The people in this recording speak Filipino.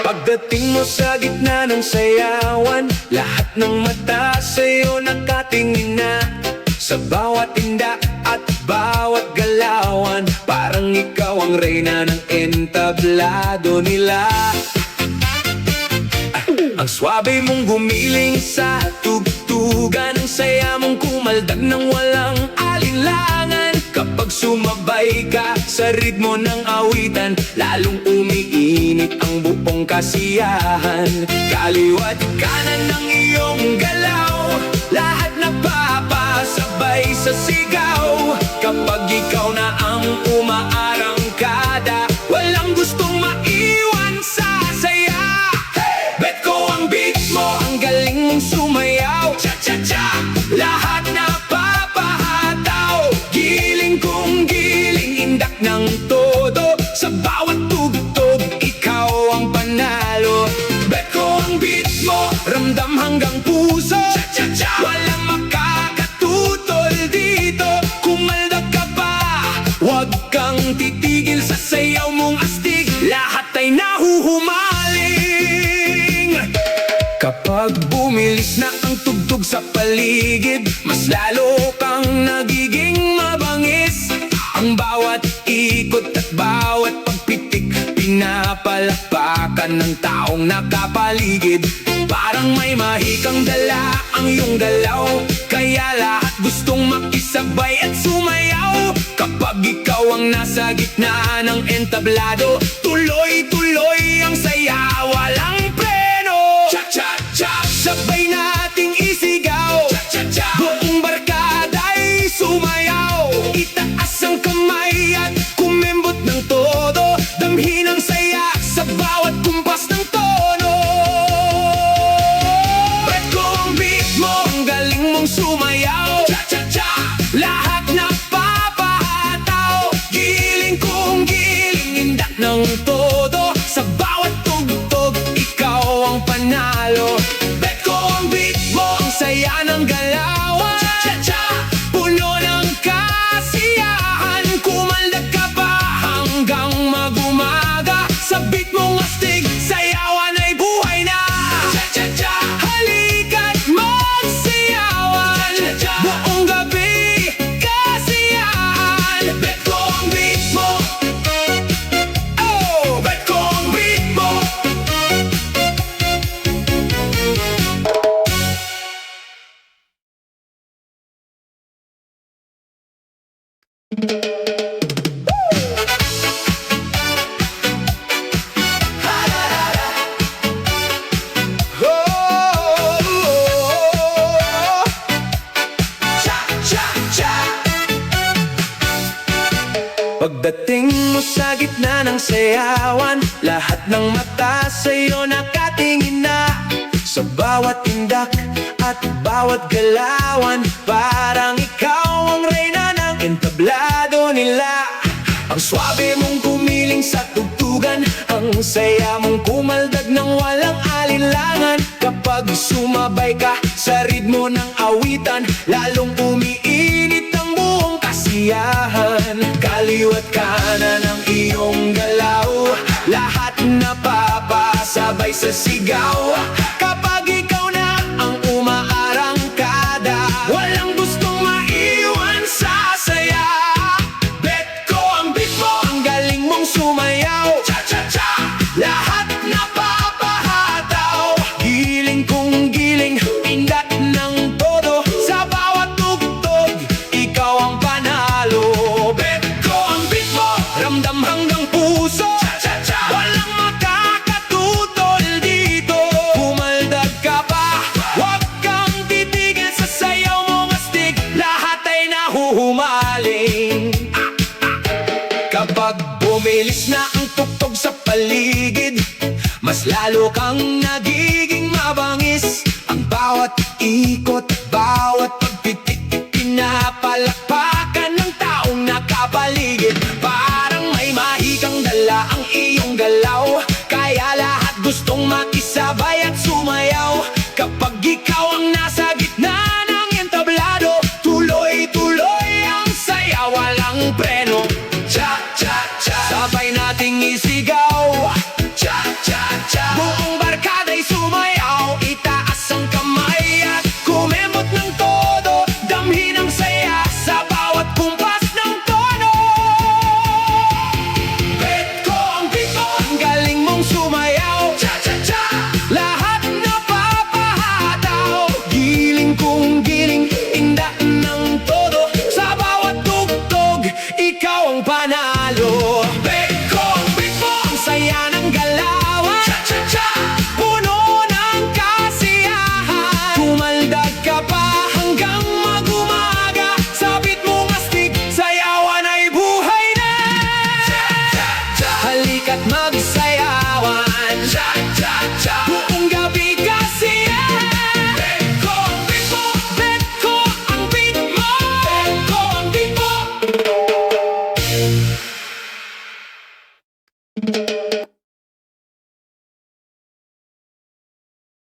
Pagdating mo sa gitna ng sayawan, lahat ng mata sa'yo nakatingin na. Sa bawat tinda at bawat galawan, parang ikaw ang reyna ng entablado nila. Ang swabe mong gumiling sa tugtugan, ang saya mong kumaldag ng walang alinlangan. Kapag sumabay ka sa ritmo ng awitan, lalong umiinit ang buong kasiyahan. Kaliwat kanan ng iyong galaw, lahat napapasabay sa sigaw. Kapag ikaw na ang umaarangkada, walang gustong maiwan sa saya. Bet ko ang beat mo, ang galing mong sumayaw. Cha-cha-cha, lahat napapahataw. Giling kong giling, indak ng todo. Sa bawat tugtog, ikaw ang panalo. Bet ko ang beat mo, ramdam hanggang puso. Cha-cha-cha, walang makakatutol dito. Kumaldag ka pa, huwag kang titigil sa sayaw mong astig. Lahat ay nahuhumaling. Kapag bumilis na ang tugtog sa paligid, mas lalo kang nagiging mabangis. Ang bawat ikot at bawat pagpitik, pinapalakpakan ng taong nakapaligid. Parang may mahikang dala ang iyong galaw, kaya lahat gustong makisabay at sumayaw. Kapag ikaw ang nasa gitna ng entablado, tuloy-tuloy ang saya, walang preno. Cha-cha-cha, sabay nating isigaw. Cha-cha-cha, buong barkada'y sumayaw. Itaas ang kamay at kumembot ng todo, damhin ang saya sa bawat kumpas ng tono. Bet ko ang beat mo, ang galing mong sumayaw. Cha-cha-cha, lahat napapahataw. Giling kong giling, indak ng todo. Sa bawat tugtog, ikaw ang panalo. Bet ko ang beat mo, ang saya ng galawan. Cha-cha-cha, puno ng kasiyahan. Kumaldag ka pa hanggang mag-umaga. Sa beat mong astig, sayawan ay buhay na. Cha-cha-cha, halika't magsayawan. Cha-cha-cha, buong gabi kasiyahan. Bet ko ang beat mo. Oh, bet ko ang beat mo. Pagdating mo sa gitna ng sayawan, lahat ng mata sa'yo nakatingin na. Sa bawat tindak at bawat galawan, parang ikaw ang reyna ng entablado nila. Ang swabe mong gumiling sa tugtugan, ang saya mong kumaldag ng walang alinlangan. Kapag sumabay ka sa ritmo ng awitan, lalong umiinit ang buong kasiyahan. Kaliwat kanan ng iyong galaw, lahat napapasabay sa sigaw. Kapag ikaw na ang umaarangkada, walang gustong maiwan sa saya. Bet ko ang beat mo, ang galing mong sumayaw. Cha-cha-cha, lahat napapahataw. Giling kong giling, indat ng todo. Sa bawat tugtog, ikaw ang panalo. Bet ko ang beat mo, ramdam hanggang puso. Cha-cha-cha, walang makakatutol dito. Kumaldag ka pa, huwag kang titigil sa sayaw mong astig. Lahat ay nahuhumaling. Kapag bumilis na ang tugtog sa paligid, mas lalo kang nagiging mabangis. Ang bawat ikot, bawat pagpitik, pinapalakpakan ng taong nakapaligid. Parang may mahikang dala ang iyong galaw.